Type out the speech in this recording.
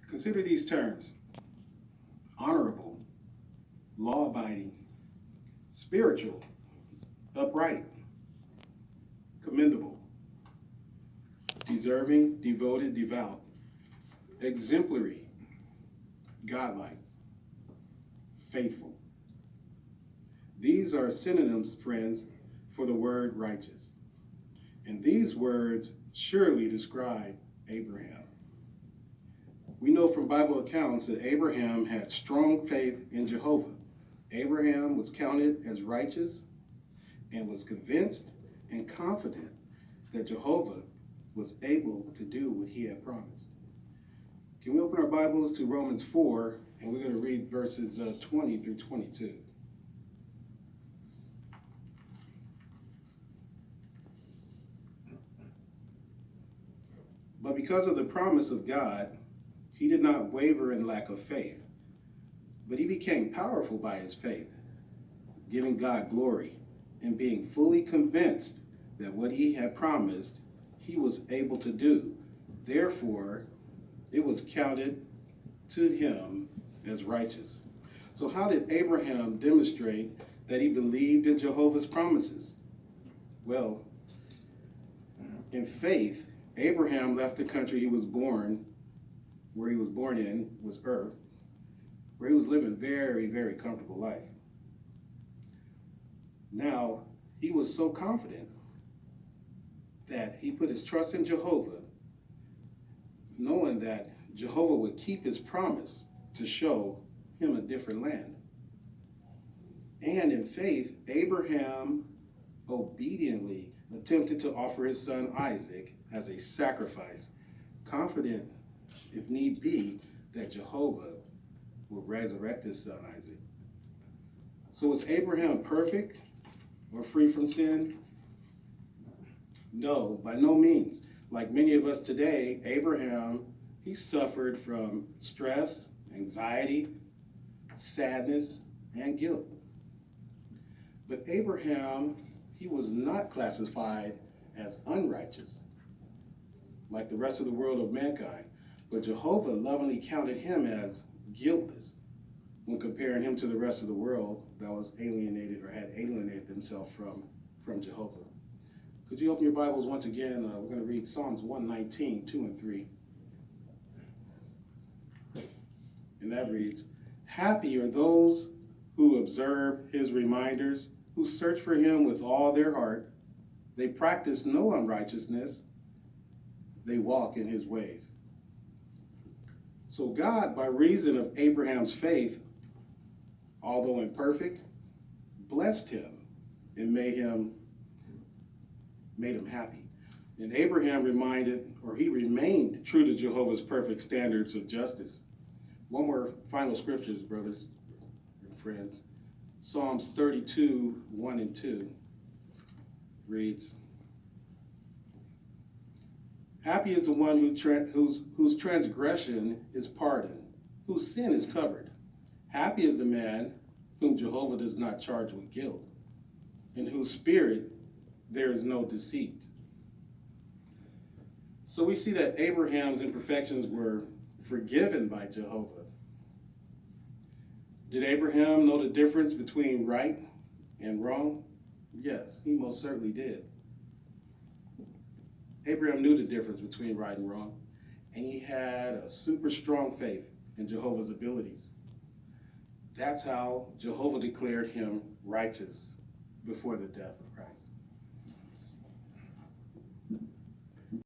Consider these terms: honorable, law abiding, spiritual, upright, commendable, deserving, devoted, devout, exemplary, godlike, faithful. These are synonyms, friends, for the word righteous. And these words surely describe Abraham. We know from Bible accounts that Abraham had strong faith in Jehovah. Abraham was counted as righteous and was convinced and confident that Jehovah was able to do what he had promised. Can we open our Bibles to Romans 4, and we're going to read verses 20 through 22. But because of the promise of God, he did not waver in lack of faith, but he became powerful by his faith, giving God glory and being fully convinced that what he had promised he was able to do. Therefore, it was counted to him as righteous. So how did Abraham demonstrate that he believed in Jehovah's promises? Well, in faith, Abraham left the country he was born, where he was born in was Ur, where he was living a very, very comfortable life. Now, he was so confident that he put his trust in Jehovah, knowing that Jehovah would keep his promise to show him a different land. And in faith, Abraham obediently attempted to offer his son Isaac as a sacrifice, confident, if need be, that Jehovah will resurrect his son Isaac. So was Abraham perfect or free from sin? No, by no means. Like many of us today, Abraham, he suffered from stress, anxiety, sadness, and guilt. But Abraham, he was not classified as unrighteous like the rest of the world of mankind. But Jehovah lovingly counted him as guiltless when comparing him to the rest of the world that was alienated or had alienated themselves from Jehovah. Could you open your Bibles once again? We're going to read Psalms 119, 2 and 3. And that reads, "Happy are those who observe his reminders, who search for him with all their heart. They practice no unrighteousness. They walk in his ways." So God, by reason of Abraham's faith, although imperfect, blessed him and made him happy. And Abraham remained true to Jehovah's perfect standards of justice. One more final scriptures, brothers and friends. Psalms 32, 1 and 2 reads, "Happy is the one whose transgression is pardoned, whose sin is covered. Happy is the man whom Jehovah does not charge with guilt, in whose spirit there is no deceit." So we see that Abraham's imperfections were forgiven by Jehovah. Did Abraham know the difference between right and wrong? Yes, he most certainly did. Abraham knew the difference between right and wrong, and he had a super strong faith in Jehovah's abilities. That's how Jehovah declared him righteous before the death of Christ.